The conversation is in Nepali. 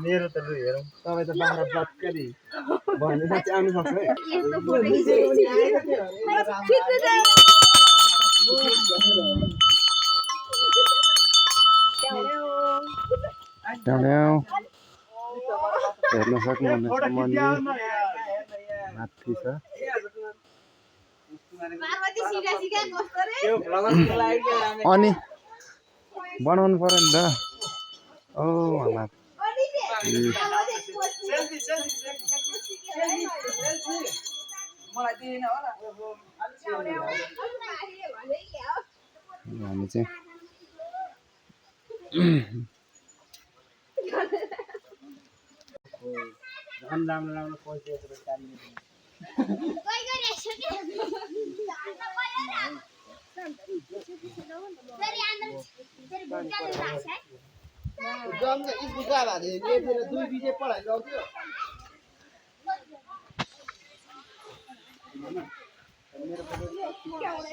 मेरो त लु हेरौँ तपाईँ त बाह्र बत्करी भन्ने साँच्चै आउनु सक्छ है हेर्न सक्नुहुनेछ मन्दिर माथि छ अनि बनाउनु पर्यो नि त ओ होला हामी चाहिँ राम्रो पैसा